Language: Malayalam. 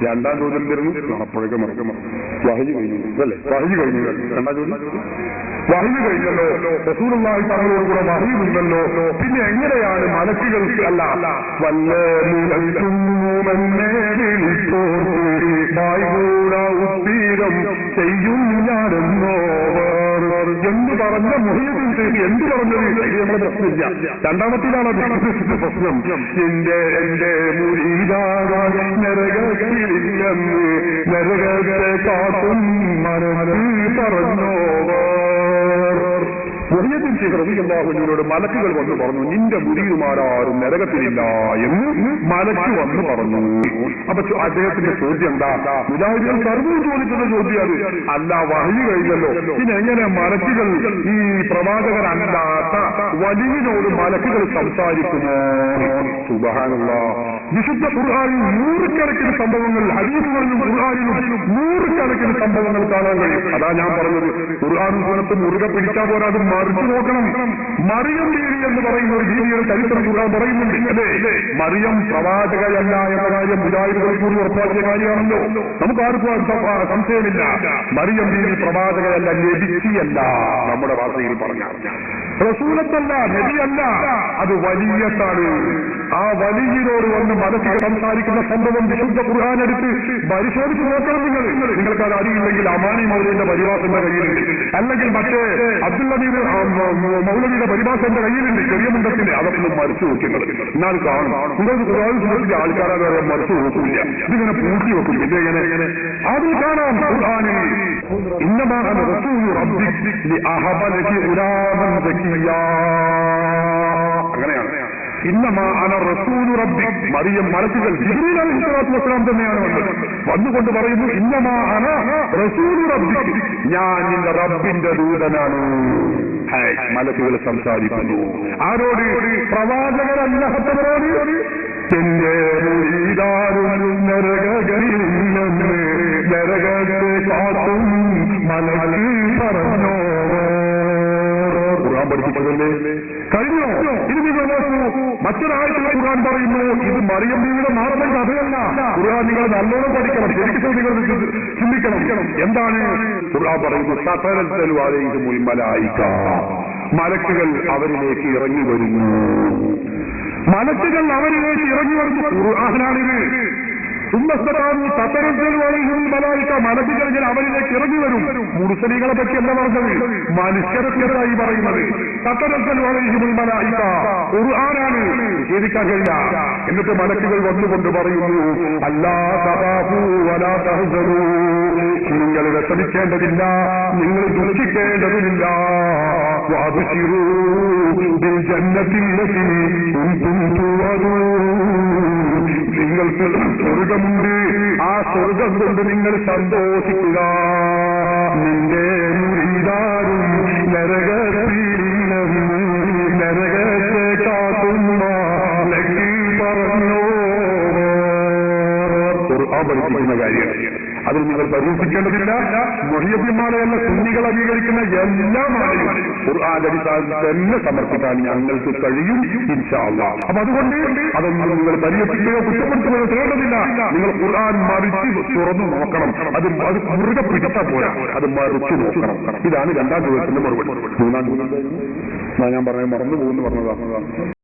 രണ്ടാം ചോദ്യം തരുന്നു അപ്പോഴേക്കും വഹി കഴിഞ്ഞു അല്ലേ? വഹി കഴിഞ്ഞു. രണ്ടാം ചോദ്യം വഹി കഴിഞ്ഞല്ലോ, റസൂലുള്ളാഹി തങ്ങളോട് കൂടെ വഹിയുണ്ടല്ലോ, പിന്നെ എങ്ങനെയാണ് മലക്കുകൾക്ക് അല്ല ഉത്തീരം ചെയ്യും ഞാനെന്നോ എന്ന് പറഞ്ഞ മുഹീദ്ദീൻ ഷെയ്ഖ് എന്ത് പറഞ്ഞത്? നമ്മളെ പ്രശ്നമില്ല. രണ്ടാമത്തിലാണ് പ്രശ്നം. എന്റെ മുരീദാകാൻ നരകത്തിലില്ലെന്ന് നരകത്തെ കാട്ടും മനസ്സിൽ പറഞ്ഞോ. മുഹീദ്ദീൻ ഷെയ്ഖ് റളിയല്ലാഹു അൻഹുവിനോട് മലക്കുകൾ വന്ന് പറഞ്ഞു, നിന്റെ മുരീദുമാരാരും നരകത്തിലില്ല എന്ന് മലക്ക് വന്ന് പറഞ്ഞു. അപ്പൊ അദ്ദേഹത്തിന്റെ ചോദ്യം എന്താ? മുജാഹിദുകൾ സർവ്വം ചോദിക്കുന്ന ചോദ്യം അത്. അല്ല, വഹി കഴിഞ്ഞല്ലോ, പിന്നെ എങ്ങനെ മലക്കുകൾ ഈ പ്രവാചകരല്ലാത്ത വലിയനോട് മലക്കുകൾ സംസാരിക്കുമോ? സുബ്ഹാനല്ലാഹ്. വിശുദ്ധ ഖുർആനിൽ നൂറുകണക്കിന് സംഭവങ്ങൾ, ഹദീസുകളിലും ഖുർആനിലും നൂറുകണക്കിന് സംഭവങ്ങൾ കാണാൻ കഴിയും. അതാ ഞാൻ പറഞ്ഞത്, ഖുർആനും സുന്നത്തും മുറുകെ പിടിച്ചാൽ പോരാ, അത് മറിച്ചു നോക്കണം. മറിയം ബീവി എന്ന് പറയുന്ന ഒരു ബീവിയുടെ ചരിത്രം ഖുർആൻ പറയുന്നുണ്ട്. അല്ലേ? മറിയം പ്രവാചകയല്ല എന്ന കാര്യം മുജാഹിദുകൾ കൂടി ഉറപ്പാക്കിയ കാര്യമാണല്ലോ. നമുക്കാർക്കും സംശയമില്ല. മറിയം ബീവി പ്രവാചകയല്ല, നബിയല്ല. നമ്മുടെ ഭാഷയിൽ പറഞ്ഞാൽ റസൂലത്തല്ല, നബിയല്ല, അത് വലിയത്താണ്. ആ വലിയനോട് വന്ന് മലക്കുകൾ സംസാരിക്കുന്ന സംഭവം വിശുദ്ധ ഖുർആൻ എടുത്ത് പരിശോധിച്ച് നോക്കണം. നിങ്ങൾക്ക് അത് അറിയില്ലെങ്കിൽ അമാനി മൗലവിയുടെ പരിഭാഷന്റെ കയ്യിലുണ്ട്, അല്ലെങ്കിൽ മറ്റേ അബ്ദുൽ നബീ മൗലവിയുടെ പരിഭാഷ എന്റെ കയ്യിലുണ്ട്, ചെറിയ മുണ്ടത്തിന്റെ. അതൊക്കെ മറിച്ചു നോക്കുന്നത് എന്നാൽ കാണും. നിങ്ങൾക്ക് ഖുർആൻ സുന്നത്തിന്റെ ആൾക്കാരെ മറിച്ചു നോക്കില്ല, ഇതിങ്ങനെ പൂട്ടി വെക്കും. ഇതെങ്ങനെ അതിൽ കാണാം ഖുർആനിൽ ഇന്നമാ അന റസൂലു റബ്ബിക് ലിഅഹബ ലകി ഗുലാമൻ സക്കിയ്യാ. അങ്ങനെയാണ്. ഇന്നമാ അന റസൂലു റബ്ബിക്. മറിയം മലക്കുകൾ ജിബ്രീൽ അലൈഹിസ്സലാത്തു വസ്സലാം തന്നെയാണ് വന്നുകൊണ്ട് പറയുന്നു, ഇന്നമാ അന റസൂലു റബ്ബിക്, ഞാൻ നിന്റെ റബ്ബിന്റെ ദൂതനാണ്. മലക്കുകൾ സംസാരിക്കുന്നു. ആരോട്? പ്രവാചകരല്ലാത്തവരോട്. എന്റെ മുരീദാരും നരകത്തിലില്ലെന്ന് നരകത്തെ കാട്ടും മലക്ക് പറഞ്ഞോ. ഖുർആൻ പഠിപ്പിച്ചതല്ലേ? കഴിഞ്ഞോ? ഇത് നിങ്ങൾ നോക്കൂ. മറ്റൊരാഴ്ച ഖുർആൻ പറയുന്നു, ഇത് മറിയം ബീവിയുടെ മാത്രം കഥയല്ല. ഖുർആൻ നിങ്ങൾ നല്ലോണം പഠിക്കണം, ശരിക്കും നിങ്ങൾ ചിന്തിക്കണം. എന്താണ് ഖുർആൻ പറയുന്നത്? സതനസ്സലു അലൈഹിമുൽ മലായിക, മലക്കുകൾ അവരിലേക്ക് ഇറങ്ങി വരുന്നു. മലക്കുകൾ അവരിലേക്ക് ഇറങ്ങി വരുന്നു. ഖുർആനാണിത്. മലക്കുകൾ അവരിലേക്ക് ഇറങ്ങി വരും. മുർസലീകളെ പറ്റി എന്താ പറഞ്ഞത്? മനുഷ്യർക്കെതിരായി പറയുന്നത്. ഖുർആനാണ്, നിഷേധിക്കാൻ കഴിയില്ല. എന്നിട്ട് മലക്കുകൾ വന്നുകൊണ്ട് പറയുന്നു, അല്ലാ തഖാഫൂ വലാ തഹ്സനൂ, നിങ്ങൾ വിഷമിക്കേണ്ടതില്ല, നിങ്ങൾ ദുഃഖിക്കേണ്ടതില്ല. വഅബ്ശിറൂ ബിൽ ജന്നത്തിൽ ലതീ കുൻതും തുഅദൂൻ, നിങ്ങൾക്ക് സ്വർഗമുണ്ട്, ആ സ്വർഗം കൊണ്ട് നിങ്ങൾ സന്തോഷിക്കുക. നിന്റെ മുരീദാരും നരകത്തിലില്ലെന്ന് നരകത്തെ കാട്ടുന്ന ലക്കി പറഞ്ഞോ. ഖുർആൻ പഠിപ്പിക്കുന്ന കാര്യമാണ്. അതിൽ നിങ്ങൾ പരീക്ഷിക്കേണ്ടതില്ല. മുഹയ്യന്മാരെയല്ല, സുന്നികൾ അംഗീകരിക്കുന്ന എല്ലാ മാലയും ഖുർആന്റെ അടിസ്ഥാനത്തിൽ തന്നെ സമർപ്പിക്കാൻ ഞങ്ങൾക്ക് കഴിയും ഇൻഷാ അല്ലാഹ്. അപ്പൊ അതുകൊണ്ട് അതൊന്നും നിങ്ങൾ പരീക്ഷിക്കുകയോ കുറ്റപ്പെടുത്തുകയോ ചെയ്യേണ്ടതില്ല. നിങ്ങൾ ഖുർആൻ മറിച്ച് തുറന്നു നോക്കണം. അത് മുറുകെ പിടിച്ചാൽ പോരാ, അത് മറിച്ച് നോക്കണം. ഇതാണ് രണ്ടാം ദിവസത്തിന്റെ മറുപടി. മൂന്നാം ദിവസം ഞാൻ പറയാൻ മറന്നു പോകുന്നു പറഞ്ഞതാണ്.